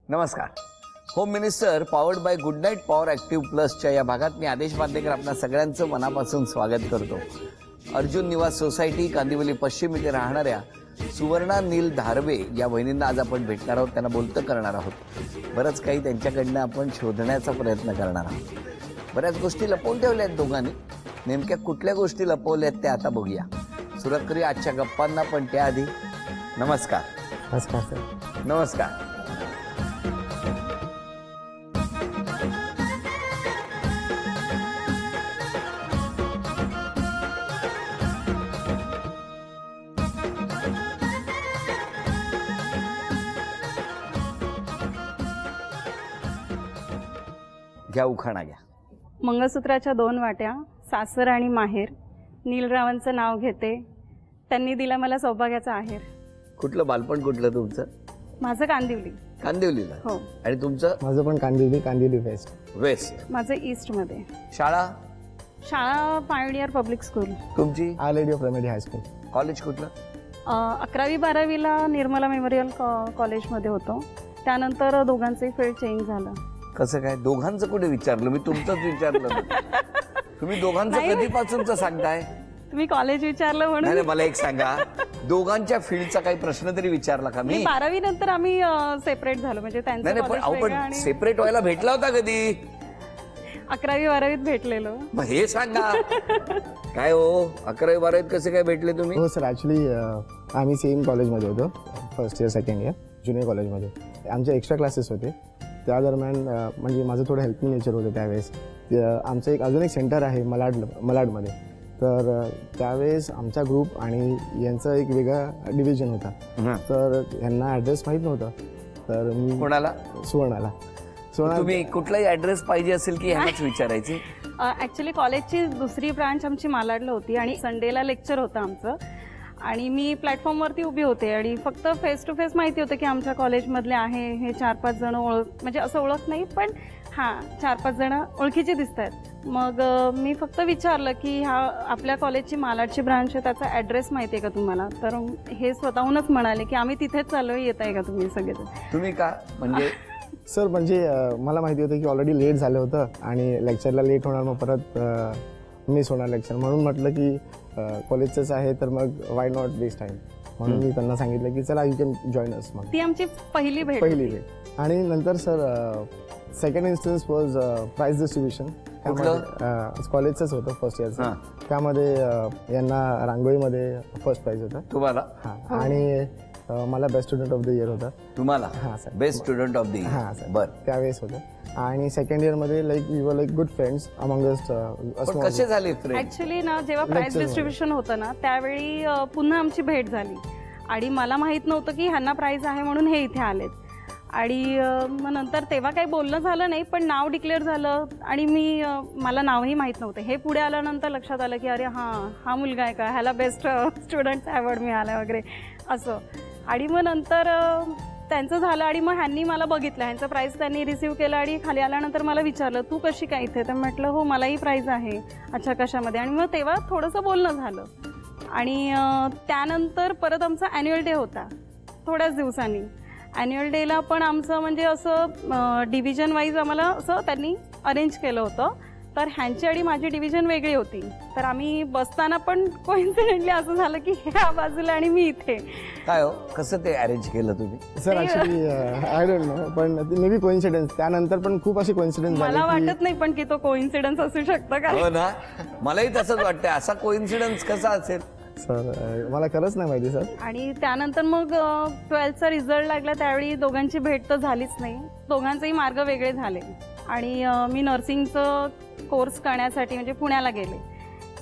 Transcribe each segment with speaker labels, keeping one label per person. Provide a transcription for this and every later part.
Speaker 1: नमस्कार. Home minister powered by good night power active प्लसच्या या भागात मी आदेश बांदेकर आपल्या सगळ्यांचं मनापासून स्वागत करतो. अर्जुन निवास सोसायटी कांदिवली पश्चिम इथे राहणाऱ्या सुवर्णा नील धारवे या बहिणींना आज आपण भेटणार आहोत, त्यांना बोलतं करणार आहोत. बरंच काही त्यांच्याकडनं आपण शोधण्याचा प्रयत्न करणार आहोत. बऱ्याच गोष्टी लपवून ठेवल्या आहेत दोघांनी. नेमक्या कुठल्या गोष्टी लपवल्या आहेत त्या आता बघूया. सुरुवात करूया आजच्या गप्पांना, पण त्याआधी नमस्कार.
Speaker 2: नमस्कार सर.
Speaker 1: नमस्कार. घ्या उखाणा घ्या.
Speaker 3: मंगळसूत्राच्या 2 वाट्या, सासर आणि माहेर, नीलरावांचं नाव घेते, त्यांनी दिला मला सौभाग्याचा आहेर.
Speaker 1: कुठलं बालपण कुठलं तुमचं?
Speaker 3: माझं कांदिवली.
Speaker 1: कांदिवलीला.
Speaker 3: हो.
Speaker 1: आणि तुमचं?
Speaker 2: माझं पण कांदिवली वेस्ट.
Speaker 3: माझं ईस्टमध्ये.
Speaker 1: शाळा
Speaker 3: पायोनियर पब्लिक स्कूल.
Speaker 1: तुमची?
Speaker 2: Our Lady of Remedy High School.
Speaker 1: College कुठलं?
Speaker 3: 11वी-12वीला निर्मला मेमोरियल कॉलेजमध्ये होतो. त्यानंतर दोघांचंही फील्ड चेंज झालं.
Speaker 1: कसं काय? दोघांचं कुठे विचारलं मी? तुमचंच विचारलं. तुम्ही दोघांचं कधीपासूनच सांगताय?
Speaker 3: तुम्ही कॉलेज विचारलं म्हणून.
Speaker 1: नाही, मला एक सांगा, दोघांच्या फील्डचा काही प्रश्न तरी विचारला का मी?
Speaker 3: 12वी नंतर आम्ही सेपरेट झालो. म्हणजे त्यांचं
Speaker 1: पण सेपरेट व्हायला भेटला होता कधी?
Speaker 3: 11वी-12वीत भेटलेलो.
Speaker 1: मग हे सांगा. काय हो, 11वी-12वीत कसे काय भेटले तुम्ही?
Speaker 2: हो सर, ॲक्च्युली आम्ही सेम कॉलेजमध्ये होतो, first year second year junior कॉलेजमध्ये. आमचे एक्स्ट्रा क्लासेस होते. त्या दरम्यान म्हणजे माझं थोडं हेल्पिंग नेचर होतं त्यावेळेस. आमचं अजून एक सेंटर आहे मलाडमध्ये. तर त्यावेळेस आमचा ग्रुप आणि यांचा एक वेगळा डिव्हिजन होता. तर यांना ॲड्रेस माहीत नव्हता. तर मी
Speaker 1: कोणाला?
Speaker 2: सुवर्णाला.
Speaker 1: तुम्ही कुठलाही ॲड्रेस पाहिजे असेल की ह्यांनाच विचारायचे?
Speaker 3: ॲक्च्युली कॉलेजची दुसरी ब्रांच आमची मालाडला होती आणि संडेला लेक्चर होतं आमचं. आणि मी प्लॅटफॉर्मवरती उभी होते आणि फक्त फेस टू फेस माहिती होतं की आमच्या कॉलेजमधले आहे हे 4-5 जण. म्हणजे असं ओळख नाही, पण हां 4-5 जण ओळखीचे दिसत आहेत. मग मी फक्त विचारलं की आपल्या कॉलेजची मालाडची ब्रांच आहे, त्याचा ॲड्रेस माहिती आहे का तुम्हाला? तर हे स्वतःहूनच म्हणाले की आम्ही तिथेच चाललो, येत आहे का तुम्ही सगळेजण?
Speaker 1: तुम्ही का? म्हणजे
Speaker 2: सर म्हणजे मला माहिती होतं की ऑलरेडी लेट झालं होतं आणि लेक्चरला लेट होणार, मग परत मिस होणार लेक्चर. म्हणून म्हटलं की कॉलेजचंच आहे तर मग वाय नॉट वेस्ट टाईम. म्हणून मी त्यांना सांगितलं की चला यू कॅन जॉईन अस. मग
Speaker 3: ती आमची पहिली भेट.
Speaker 2: आणि नंतर sir second instance was prize distribution. कॉलेजचंच होतं फर्स्ट इयरचं. त्यामध्ये यांना रांगोळीमध्ये फर्स्ट प्राइज होता.
Speaker 1: तुम्हाला?
Speaker 2: हां. आणि मला best student of the year होता.
Speaker 1: तुम्हाला?
Speaker 2: हां sir,
Speaker 1: best student of the year.
Speaker 2: हां सर,
Speaker 1: बरं.
Speaker 2: त्यावेळेस होतं. आणि सेकंड इयरमध्ये we were good friends among अस.
Speaker 1: कसे झाले फ्रेंड?
Speaker 3: ॲक्च्युली ना, जेव्हा प्राइज डिस्ट्रीब्युशन होतं ना, त्यावेळी पुन्हा आमची भेट झाली आणि मला माहीत नव्हतं की ह्यांना प्राइज आहे म्हणून हे इथे आलेत. आणि मग नंतर तेव्हा काही बोलणं झालं नाही, पण नाव डिक्लेअर झालं आणि मला नावही माहीत नव्हतं. हे पुढे आल्यानंतर लक्षात आलं की अरे हा मुलगा आहे का, ह्याला बेस्ट स्टुडंट अवॉर्ड मिळाला वगैरे असं. आणि मग नंतर त्यांचं झालं आणि मग ह्यांनी मला बघितलं, ह्यांचं प्राईज त्यांनी रिसीव्ह केलं आणि खाली आल्यानंतर मला विचारलं तू कशी काय इथे? तर म्हटलं हो मलाही प्राईज आहे. अच्छा, कशामध्ये? आणि मग तेव्हा थोडंसं बोलणं झालं. आणि त्यानंतर परत आमचा ॲन्युअल डे होता थोड्याच दिवसांनी. ॲन्युअल डेला पण आमचं म्हणजे असं डिव्हिजन वाईज आम्हाला असं त्यांनी अरेंज केलं होतं. तर ह्यांची आणि माझी डिव्हिजन वेगळी होती. तर आम्ही बसताना पण कोइन्सिडेंटली असं झालं की ह्या बाजूला आणि मी इथे.
Speaker 1: काय हो, कसं ते अरेंज केलं तुम्ही?
Speaker 2: Sir actually I don't know, पण मे बी कोइन्सिडन्स. त्यानंतर पण खूप अशी कोइन्सिडन्स झाली.
Speaker 3: मला वाटत नाही पण की तो कोइन्सिडन्स असू शकतं का.
Speaker 1: हो ना, मलाही तसंच वाटतं. असा कोइन्सिडन्स कसा असेल?
Speaker 2: सर मला खरंच नाही माहिती सर.
Speaker 3: आणि त्यानंतर मग 12चा रिझल्ट लागला, त्यावेळी दोघांची भेट तर झालीच नाही. दोघांचेही मार्ग वेगळे झाले आणि मी नर्सिंगचं कोर्स करण्यासाठी म्हणजे पुण्याला गेले.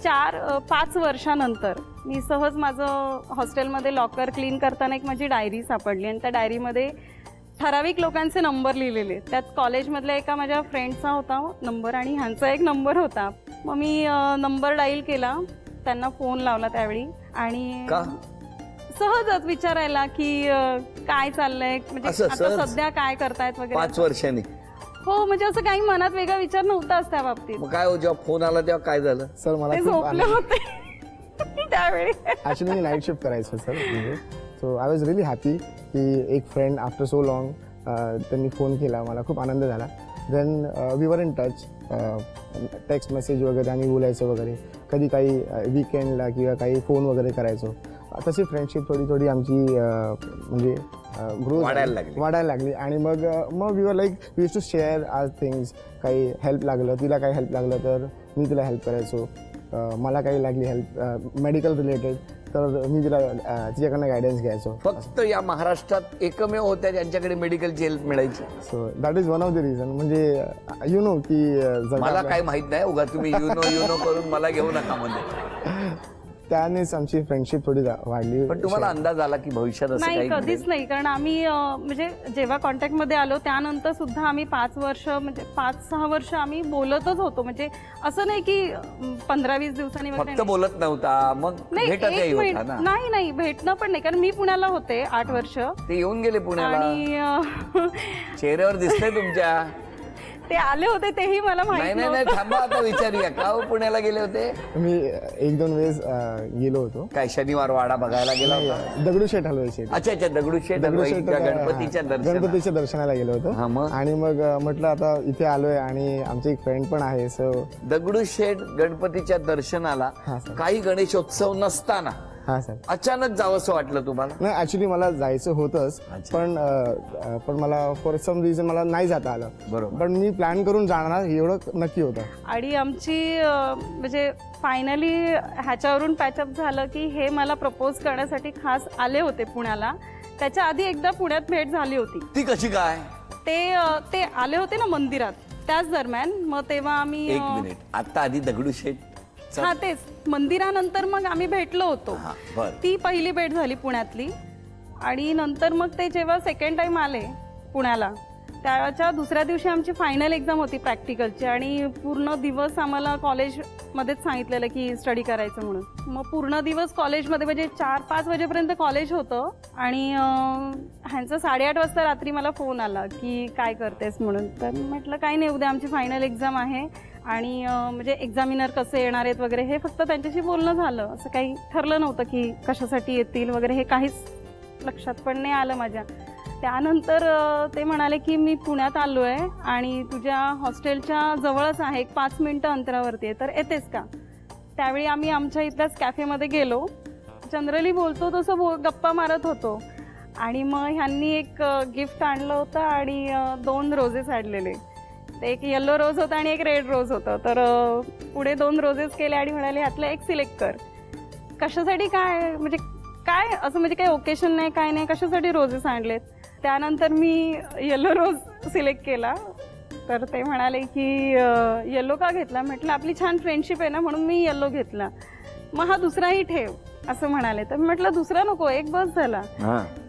Speaker 3: 4-5 वर्षानंतर मी सहज माझं हॉस्टेलमध्ये लॉकर क्लीन करताना एक माझी डायरी सापडली आणि त्या डायरीमध्ये ठराविक लोकांचे नंबर लिहिलेले. त्यात कॉलेजमधल्या एका माझ्या फ्रेंडचा होता नंबर आणि ह्यांचा एक नंबर होता. मग मी नंबर डायल केला, त्यांना फोन लावला त्यावेळी आणि सहजच विचारायला की काय चाललंय, म्हणजे आता सध्या काय करतायत वगैरे.
Speaker 1: 5 वर्षांनी?
Speaker 3: हो, म्हणजे असं काही मनात वेगळा विचार नव्हताच त्या बाबतीत.
Speaker 1: काय हो, जेव्हा फोन आला तेव्हा काय झालं?
Speaker 2: सर मला
Speaker 3: झोपले होते त्यावेळी.
Speaker 2: ॲक्च्युली मी नाईट शिफ्ट करायचं sir. So I was really happy की एक फ्रेंड आफ्टर सो लॉंग त्यांनी फोन केला, मला खूप आनंद झाला. Then we were in touch, text message वगैरे आम्ही बोलायचो वगैरे, कधी काही विकेंडला किंवा काही फोन वगैरे करायचो. तशी फ्रेंडशिप थोडी थोडी आमची म्हणजे ग्रो वाढायला लागली. आणि मग we were like we use to share our things. काही हेल्प लागलं, तिला काही हेल्प लागलं तर मी तिला हेल्प करायचो. मला काही लागली हेल्प मेडिकल रिलेटेड तर मी तिला तिच्याकडनं गायडन्स घ्यायचो.
Speaker 1: फक्त या महाराष्ट्रात एकमेव होत्या ज्यांच्याकडे मेडिकलची हेल्प मिळायची.
Speaker 2: So that is one of the reason. म्हणजे यु नो की
Speaker 1: मला काय माहित नाही, उगा तुम्ही युनो करून मला घेऊ नका मध्ये.
Speaker 2: त्यानेच आमची फ्रेंडशिप थोडी वाढली.
Speaker 1: पण तुम्हाला अंदाज आला की भविष्यात असं
Speaker 3: नाही,
Speaker 1: काही
Speaker 3: कधीच नाही. कारण आम्ही म्हणजे जेव्हा कॉन्टॅक्टमध्ये आलो त्यानंतर सुद्धा आम्ही 5 वर्ष म्हणजे 5-6 वर्ष आम्ही बोलतच होतो. म्हणजे असं नाही की 15-20 दिवसांनी वगैरे
Speaker 1: फक्त बोलत नव्हता, मग
Speaker 3: नाही.
Speaker 1: भेटतही होता ना?
Speaker 3: नाही भेटणं पण नाही, कारण मी पुण्याला होते 8 वर्ष
Speaker 1: ते येऊन गेले पुण्याला
Speaker 3: आणि
Speaker 1: चेहऱ्यावर दिसतंय तुमच्या.
Speaker 3: ते आले होते तेही मला माहित
Speaker 1: नाही
Speaker 3: नव्हतं.
Speaker 1: थांबा, आता विचारूया का हो पुण्याला गेले होते?
Speaker 2: मी 1-2 वेळेस गेलो होतो.
Speaker 1: काय शनिवार वाडा बघायला गेला होता?
Speaker 2: दगडूशेठ हलवायचे.
Speaker 1: अच्छा, दगडूशेठ
Speaker 2: गणपतीच्या दर्शनाला गेलो होतो.
Speaker 1: हा, मग
Speaker 2: आणि मग म्हटलं आता इथे आलोय आणि आमची एक फ्रेंड पण आहे. सो
Speaker 1: दगडूशेठ गणपतीच्या दर्शनाला
Speaker 2: हा सर.
Speaker 1: काही गणेशोत्सव नसताना
Speaker 2: हा सर.
Speaker 1: अचानक जावंसं वाटलं तुम्हाला?
Speaker 2: नाही, ऍक्च्युली मला जायचं होतंच, पण मला फॉर सम रिझन मला नाही जाता आलं.
Speaker 1: बरोबर.
Speaker 2: पण मी प्लॅन करून जाणार एवढं नक्की होतं.
Speaker 3: आणि आमची म्हणजे फायनली ह्याच्यावरून पॅचअप झालं की हे मला प्रपोज करण्यासाठी खास आले होते पुण्याला. त्याच्या आधी एकदा पुण्यात भेट झाली होती.
Speaker 1: ती कशी काय?
Speaker 3: ते आले होते ना मंदिरात त्याच दरम्यान. मग तेव्हा आम्ही
Speaker 1: 1 मिनिट, आता आधी दगडूशेठ.
Speaker 3: हा, तेच मंदिरानंतर मग आम्ही भेटलो होतो.
Speaker 1: हा, बरं.
Speaker 3: ती पहिली भेट झाली पुण्यातली. आणि नंतर मग ते जेव्हा सेकंड टाइम आले पुण्याला, त्याच्या दुसऱ्या दिवशी आमची फायनल एक्झाम होती प्रॅक्टिकलची. आणि पूर्ण दिवस आम्हाला कॉलेजमध्येच सांगितलेलं की स्टडी करायचं म्हणून. मग पूर्ण दिवस कॉलेजमध्ये म्हणजे 4-5 वाजेपर्यंत कॉलेज होतं. आणि ह्यांचं 8:30 वाजता रात्री मला फोन आला की काय करतेस म्हणून. तर म्हटलं काही नाही, उद्या आमची फायनल एक्झाम आहे आणि म्हणजे एक्झामिनर कसे येणार आहेत वगैरे हे फक्त त्यांच्याशी बोलणं झालं. असं काही ठरलं नव्हतं की कशासाठी येतील वगैरे, हे काहीच लक्षात पण नाही आलं माझ्या. त्यानंतर ते म्हणाले की मी पुण्यात आलो आहे आणि तुझ्या हॉस्टेलच्या जवळच आहे, 5 मिनिटं अंतरावरती आहे, तर येतेस का? त्यावेळी आम्ही आमच्या इथल्याच कॅफेमध्ये गेलो. जनरली बोलतो तसं गप्पा मारत होतो. आणि मग ह्यांनी एक गिफ्ट आणलं होतं आणि 2 रोजेस आणलेले. ते एक येलो रोज होता आणि एक रेड रोज होतं. तर पुढे 2 रोजेस केले आणि म्हणाले ह्यातलं एक सिलेक्ट कर. कशासाठी, काय म्हणजे काय असं, म्हणजे काही ओकेशन नाही, काय नाही, कशासाठी रोजेस आणलेत? त्यानंतर मी येलो रोज सिलेक्ट केला. तर ते म्हणाले की येलो का घेतला? म्हटलं आपली छान फ्रेंडशिप आहे ना म्हणून मी येलो घेतला. मग हा दुसराही ठेव असं म्हणाले. तर म्हटलं दुसरा नको, एक बस झाला.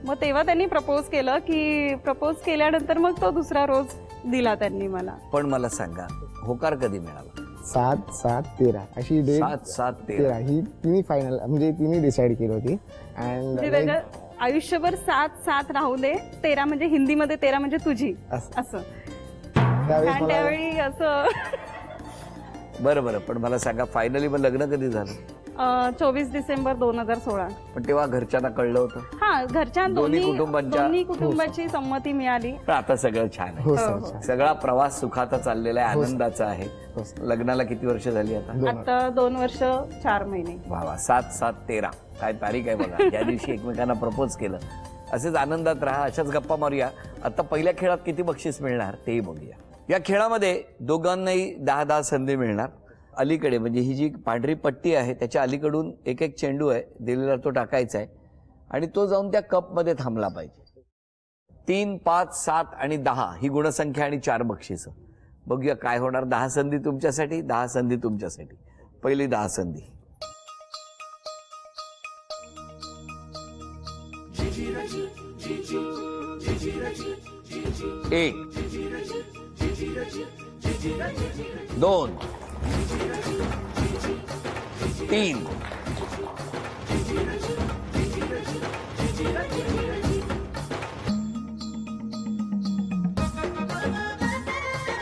Speaker 3: मग तेव्हा त्यांनी प्रपोज केलं की प्रपोज केल्यानंतर मग तो दुसरा रोज दिला त्यांनी मला.
Speaker 1: पण मला सांगा, होकार कधी मिळाला?
Speaker 2: 7-7-13 अशी डेट.
Speaker 1: 7-7-13
Speaker 2: ही तिने फायनल म्हणजे तिने डिसाईड केली होती. अँड
Speaker 3: आयुष्यभर 7-7 राहू दे. 13 म्हणजे हिंदीमध्ये 13 म्हणजे तुझी असं. त्यावेळी असं.
Speaker 1: बरं. पण मला सांगा, फायनली मग लग्न कधी झालं?
Speaker 3: 24 डिसेंबर 2016.
Speaker 1: पण तेव्हा घरच्यांना कळलं होतं?
Speaker 3: हा, घरच्या
Speaker 1: दोन्ही
Speaker 3: कुटुंबाची संमती मिळाली.
Speaker 1: पण आता सगळं छान आहे.
Speaker 2: हो सर.
Speaker 1: सगळा प्रवास सुखाचा चाललेला आहे, आनंदाचा आहे. लग्नाला किती वर्ष झाली आता?
Speaker 3: आता 2 वर्ष 4 महिने.
Speaker 1: वा, 7-7-13 काय तारीख आहे बघा, ज्या दिवशी एकमेकांना प्रपोज केलं. असेच आनंदात राहा, अशाच गप्पा मारूया. आता पहिल्या खेळात किती बक्षीस मिळणार तेही बघूया. या खेळामध्ये दोघांनाही 10-10 संधी मिळणार. अलीकडे म्हणजे ही जी पांढरी पट्टी आहे त्याच्या अलीकडून एक चेंडू आहे दिलेला, तो टाकायचा आहे आणि तो जाऊन त्या कपमध्ये थांबला पाहिजे. 3, 5, 7 आणि 10 ही गुणसंख्या आणि 4 बक्षिसं. बघूया काय होणार. 10 संधी तुमच्यासाठी, 10 संधी तुमच्यासाठी. पहिली 10 संधी. 1, 2, 3,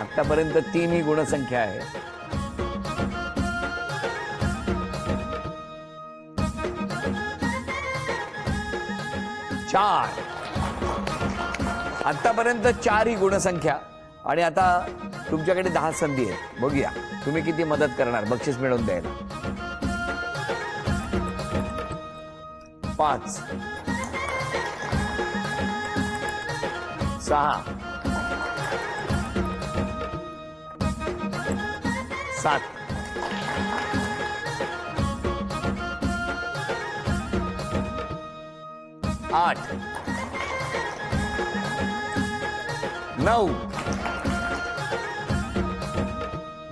Speaker 1: आतापर्यंत 3 ही गुणसंख्या आहे. 4, आतापर्यंत 4 ही गुणसंख्या आणि आता तुमच्याकडे 10 संधी आहेत. बघूया तुम्ही किती मदत करणार बक्षीस मिळवून द्यायला. 5 6 7 8 9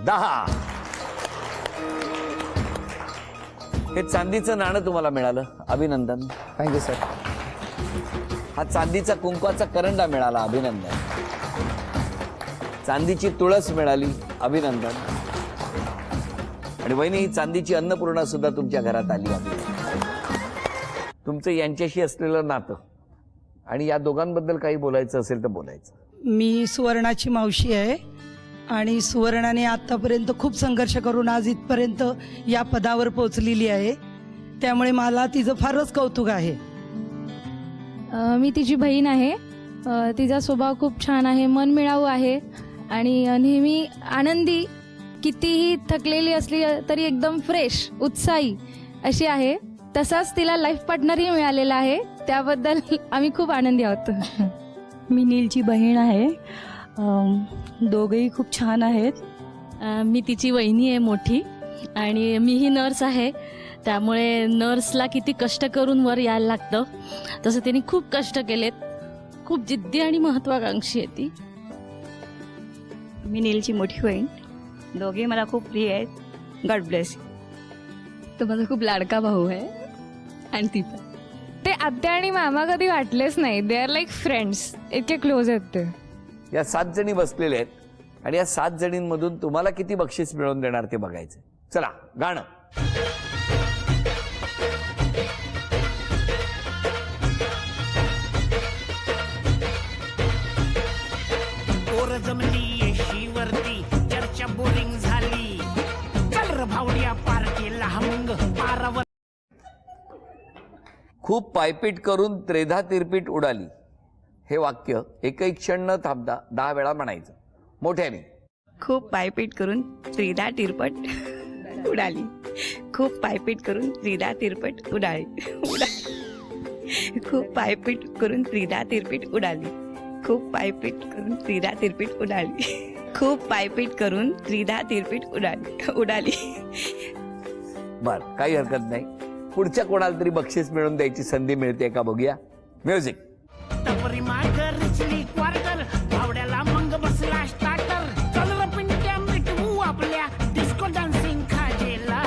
Speaker 1: 10. हे चांदीचं नाणं तुम्हाला मिळालं, अभिनंदन.
Speaker 2: Thank you sir.
Speaker 1: हा चांदीचा कुंकवाचा करंडा मिळाला, अभिनंदन. चांदीची तुळस मिळाली, अभिनंदन. आणि वहिनी ही चांदीची अन्नपूर्णा सुद्धा तुमच्या घरात आली, अभिनंदन. तुमचं यांच्याशी असलेलं नातं आणि या दोघांबद्दल काही बोलायचं असेल तर बोलायचं.
Speaker 4: मी सुवर्णाची मावशी आहे आणि सुवर्णाने आत्तापर्यंत खूप संघर्ष करून आज इथपर्यंत या पदावर पोहोचलेली आहे, त्यामुळे मला तिचं फारच कौतुक आहे.
Speaker 5: मी तिची बहीण आहे. तिचा स्वभाव खूप छान आहे, मनमिळावू आहे आणि नेहमी आनंदी. कितीही थकलेली असली तरी एकदम फ्रेश, उत्साही अशी आहे. तसाच तिला लाईफ पार्टनरही मिळालेला आहे, त्याबद्दल आम्ही खूप आनंदी आहोत.
Speaker 6: मी नीलची बहीण आहे. दोघंही खूप छान आहेत.
Speaker 7: मी तिची वहिनी आहे मोठी आणि मीही नर्स आहे, त्यामुळे नर्सला किती कष्ट करून वर यायला लागतं तसं तिने खूप कष्ट केलेत. खूप जिद्दी आणि महत्वाकांक्षी आहे ती.
Speaker 6: मी नीलची मोठी बहीण. दोघे मला खूप प्रिय आहेत. God bless.
Speaker 7: तो माझा खूप लाडका भाऊ आहे आणि ती पण.
Speaker 5: ते आत्या आणि मामा कधी वाटलेच नाही. दे आर लाईक फ्रेंड्स, इतके क्लोज आहेत ते.
Speaker 1: या 7 जणी बसलेले आहेत आणि या 7 जणींमधून तुम्हाला किती बक्षीस मिळवून देणार ते बघायचं. चला गाणं.
Speaker 8: पोर जमली येशीवरती, चर्चा बोरिंग झाली. चल र भावड्या पार केला मग पारावर.
Speaker 1: खूप पायपीट करून त्रेधा तिरपीट उडाली. हे वाक्य एकही क्षण न थांबता 10 वेळा म्हणायचं मोठ्याने.
Speaker 6: खूप पायपीट करून त्रिदा तिरपट उडाली. खूप पायपीट करून त्रिदा तिरपट उडाली. खूप पायपीट करून त्रिदा तिरपीट उडाली. खूप पायपीट करून त्रिदा तिरपीट उडाली. खूप पायपीट करून त्रिदा तिरपीट उडाली.
Speaker 1: बर, काही हरकत नाही. पुढच्या कोणाला तरी बक्षीस मिळवून द्यायची संधी मिळते का बघूया. म्युझिक.
Speaker 8: तपरी मागर रिचली क्वार्टर, भावड्याला मग बसला स्टार्टर. चल र पिंट्या मिटवू आपल्या डिस्को डान्सिंग खाजेला.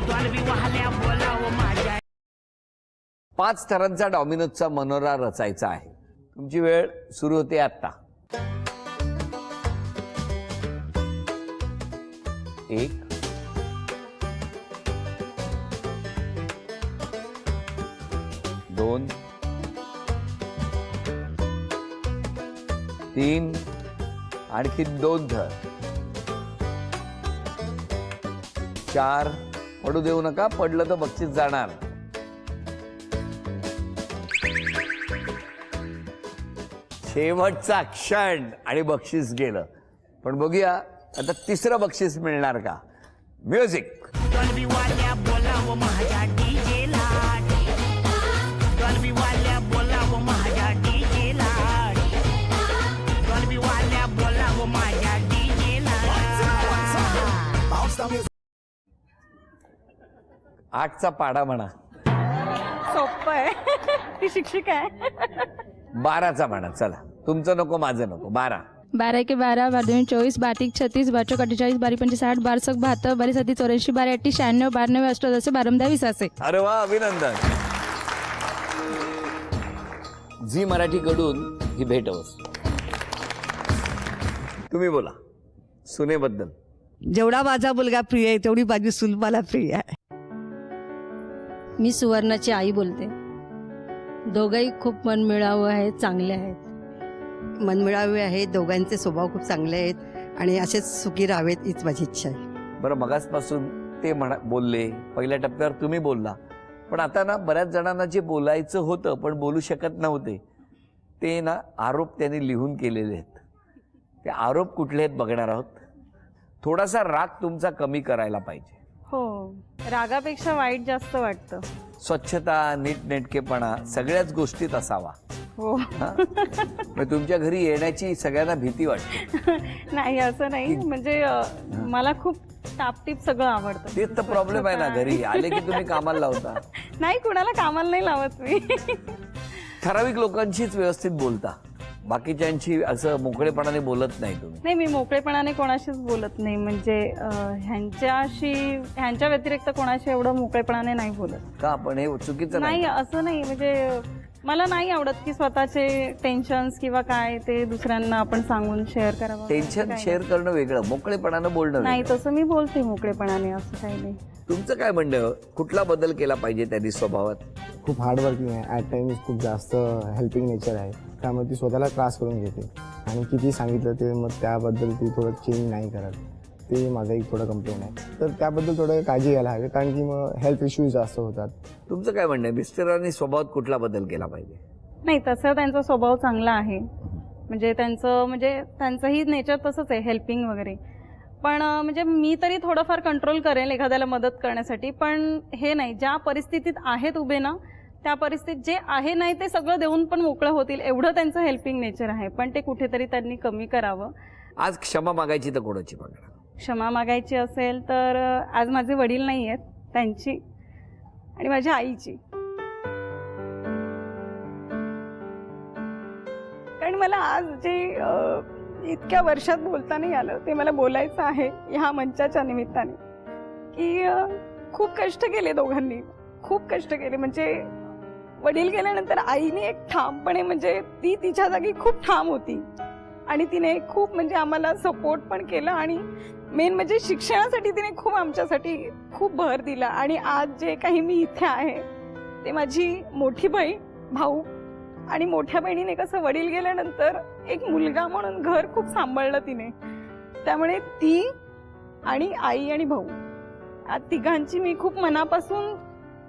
Speaker 8: डॉल्बी वाहल्या बोलाव माझ्या.
Speaker 1: 5 थरांचा डॉमिनोजचा मनोरा रचायचा आहे. तुमची वेळ सुरू होते आता. 1 2 3 आणखी 2 थर. 4 पडू देऊ नका, पडलं तर बक्षीस जाणार. शेवटचा क्षण आणि बक्षीस गेलं. पण बघूया आता 3रं बक्षीस मिळणार का. म्युझिक.
Speaker 8: डॉल्बी वाल्या बोलाव माझ्या डीजेला. डॉल्बी वाल्या बोलाव माझ्या डीजेला. डॉल्बी वाल्या बोलाव माझ्या डीजेला.
Speaker 1: 8चा पाडा म्हणा.
Speaker 3: सोपं आहे. ती शिक्षिका आहे.
Speaker 1: 12चा म्हणा. चला, तुमचं नको माझं नको. 12.
Speaker 5: 12 के 12, 12 24, 12 36, 12 48, 12 पंचे 60, 12 72, 12 7 84, 12 80, 96, 92, 88, 12 10, 20 असे.
Speaker 1: अरे वा, अभिनंदन. झी मराठीकडून ही भेट वस्तू. तुम्ही बोला सुनेबद्दल.
Speaker 4: जेवढा माझा मुलगा प्रिय आहे तेवढी माझी सून मला प्रिय आहे.
Speaker 7: मी सुवर्णाची आई बोलते. दोघंही खूप मनमिळावू आहेत, चांगले आहेत.
Speaker 9: मनमिळावे आहेत. दोघांचे स्वभाव खूप चांगले आहेत आणि असेच सुखी राहावेत हीच माझी इच्छा आहे.
Speaker 1: बरं, मगासपासून ते बोलले, पहिल्या टप्प्यावर तुम्ही बोलला, पण आता ना बऱ्याच जणांना जे बोलायचं होतं पण बोलू शकत नव्हते ते ना आरोप त्यांनी लिहून केलेले आहेत. ते आरोप कुठले आहेत बघणार आहोत. थोडासा राग तुमचा कमी करायला पाहिजे.
Speaker 3: हो, रागापेक्षा वाईट जास्त वाटतं.
Speaker 1: स्वच्छता, नीटनेटकेपणा सगळ्याच गोष्टीत असावा.
Speaker 3: हो.
Speaker 1: मग तुमच्या घरी येण्याची सगळ्यांना भीती वाटते.
Speaker 3: नाही असं नाही, म्हणजे मला खूप टापटीप सगळं आवडतं.
Speaker 1: तेच तर प्रॉब्लेम आहे ना, घरी आले की तुम्ही कामाला लावता.
Speaker 3: नाही, कुणाला कामाला नाही लावत मी.
Speaker 1: ठराविक लोकांशीच व्यवस्थित बोलता, बाकीच्यांशी असं मोकळेपणाने बोलत नाही तुम्ही.
Speaker 3: नाही, मी मोकळेपणाने कोणाशीच बोलत नाही. म्हणजे ह्यांच्या व्यतिरिक्त कोणाशी एवढं मोकळेपणाने नाही बोलत.
Speaker 1: का आपण हे चुकीचं
Speaker 3: नाही, असं नाही. म्हणजे मला नाही आवडत की स्वतःचे टेन्शन्स किंवा काय ते दुसऱ्यांना आपण सांगून शेअर करावं.
Speaker 1: टेन्शन शेअर करणं वेगळं, मोकळेपणानं बोलणं
Speaker 3: नाही,
Speaker 1: वेगळं.
Speaker 3: तसं मी बोलते मोकळेपणाने, असं काही नाही.
Speaker 1: तुमचं काय म्हणणं, कुठला बदल केला पाहिजे त्यांनी स्वभावात?
Speaker 2: खूप हार्डवर्किंग आहे, ॲट टाइम्स खूप जास्त हेल्पिंग नेचर आहे. त्यामुळे ती स्वतःला त्रास करून घेते आणि किती सांगितलं ते मग त्याबद्दल ती थोडं चेंज नाही करत. ते माझा एक थोडं कंप्लेंट आहे. तर त्याबद्दल थोडं काळजी घ्यायला हवी, कारण की मग हेल्थ इश्यूज जास्त होतात.
Speaker 1: तुमचं काय म्हणणं आहे, मिस्टरांनी स्वभावात कुठला बदल केला पाहिजे?
Speaker 3: नाही, तसं त्यांचा स्वभाव चांगला आहे. म्हणजे त्यांचंही नेचर तसंच आहे, हेल्पिंग वगैरे. पण म्हणजे मी तरी थोडंफार कंट्रोल करेल एखाद्याला मदत करण्यासाठी. पण हे नाही, ज्या परिस्थितीत आहेत उभे ना, त्या परिस्थितीत जे आहे नाही ते सगळं देऊन पण मोकळं होतील एवढं त्यांचं हेल्पिंग नेचर आहे. पण ते कुठेतरी त्यांनी कमी करावं.
Speaker 1: आज क्षमा मागायची तर कोणाची मागणार?
Speaker 3: क्षमा मागायची असेल तर आज माझे वडील नाही आहेत, त्यांची आणि माझ्या आईची. कारण मला आज जे इतक्या वर्षात बोलता नाही आलं ते मला बोलायचं आहे ह्या मंचाच्या निमित्ताने. की खूप कष्ट केले दोघांनी, खूप कष्ट केले. म्हणजे वडील गेल्यानंतर आईने एक ठामपणे, म्हणजे ती तिच्या जागी खूप ठाम होती आणि तिने खूप म्हणजे आम्हाला सपोर्ट पण केला आणि मेन म्हणजे शिक्षणासाठी तिने खूप आमच्यासाठी खूप भर दिला. आणि आज जे काही मी इथे आहे ते माझी मोठी बहीण, भाऊ आणि मोठ्या बहिणीने कसं वडील गेल्यानंतर एक मुलगा म्हणून घर खूप सांभाळलं तिने. त्यामुळे ती आणि आई आणि भाऊ या तिघांची मी खूप मनापासून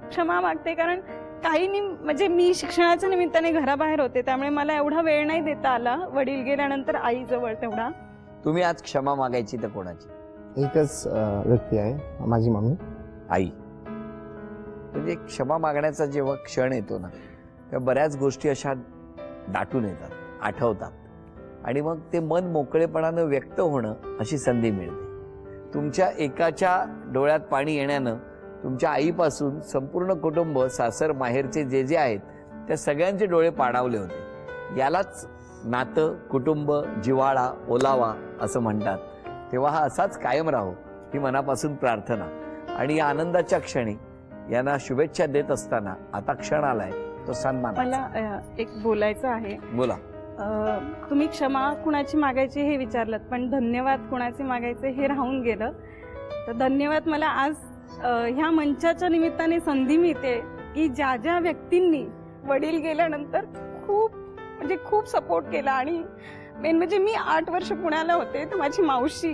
Speaker 3: क्षमा मागते. कारण काही म्हणजे मी शिक्षणाच्या निमित्ताने घराबाहेर होते, त्यामुळे मला एवढा वेळ नाही देता आला वडील गेल्यानंतर आईजवळ तेवढा.
Speaker 1: तुम्ही आज क्षमा मागायची तर कोणाची?
Speaker 2: एकच व्यक्ती आहे, माझी मम्मी.
Speaker 1: आई. म्हणजे क्षमा मागण्याचा जेव्हा क्षण येतो ना, तेव्हा बऱ्याच गोष्टी अशा दाटून येतात, आठवतात आणि मग ते मन मोकळेपणानं व्यक्त होणं अशी संधी मिळते. तुमच्या एकाच्या डोळ्यात पाणी येण्यानं तुमच्या आईपासून संपूर्ण कुटुंब, सासर माहेरचे जे जे आहेत त्या सगळ्यांचे डोळे पाणावले होते. यालाच नातं, कुटुंब, जिव्हाळा, ओलावा असं म्हणतात. तेव्हा हा असाच कायम राहो ही मनापासून प्रार्थना. आणि या आनंदाच्या क्षणी यांना शुभेच्छा देत असताना आता क्षण आलाय तो सन्मान.
Speaker 3: मला एक बोलायचं आहे.
Speaker 1: बोला.
Speaker 3: तुम्ही क्षमा कुणाची मागायची हे विचारलं, पण धन्यवाद कुणाचे मागायचे हे राहून गेलं. तर धन्यवाद मला आज ह्या मंचाच्या निमित्ताने संधी मिळते की ज्या ज्या व्यक्तींनी वडील गेल्यानंतर खूप सपोर्ट केला. आणि मेन म्हणजे मी 8 वर्ष पुण्याला होते, तर माझी मावशी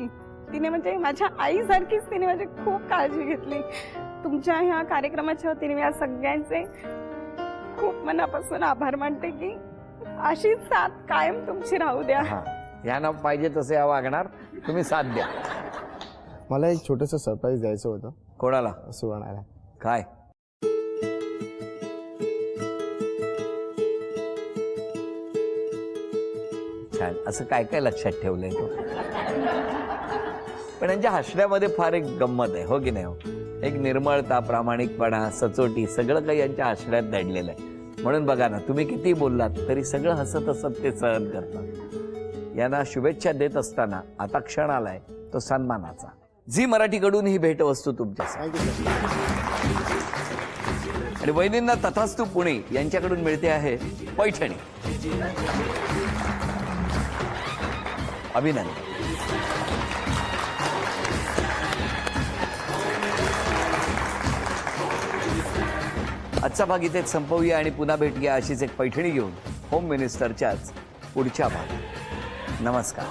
Speaker 3: तिने म्हणजे माझ्या आईसारखीच तिने माझी खूप काळजी घेतली. तुमच्या ह्या कार्यक्रमाच्या वतीने मी आज सगळ्यांचे खूप मनापासून आभार मानते की अशीच साथ कायम तुमची राहू द्या.
Speaker 1: यांना पाहिजे तसे या वागणार, तुम्ही साथ द्या.
Speaker 2: मला एक छोटंसं सरप्राईज द्यायचं होतं.
Speaker 1: कोणाला?
Speaker 2: सुवर्णाला.
Speaker 1: काय? छान. असं काय काय लक्षात ठेवलंय तो? पण यांच्या हसण्यामध्ये फार एक गंमत आहे, हो की नाही? हो, एक निर्मळता, प्रामाणिकपणा, सचोटी सगळं काही यांच्या हसण्यात दडलेलं आहे. म्हणून बघा ना, तुम्ही किती बोललात तरी सगळं हसत हसत ते सहन करतात. यांना शुभेच्छा देत असताना आता क्षण आलाय तो सन्मानाचा. झी मराठीकडून ही भेटवस्तू तुमच्यासाठी. आणि वहिनींना तथास्तु पुणे यांच्याकडून मिळते आहे पैठणी. अभिनंदन. आजचा भाग इथेच संपवूया आणि पुन्हा भेटूया अशीच एक पैठणी घेऊन होम मिनिस्टरच्याच पुढच्या भागात. नमस्कार.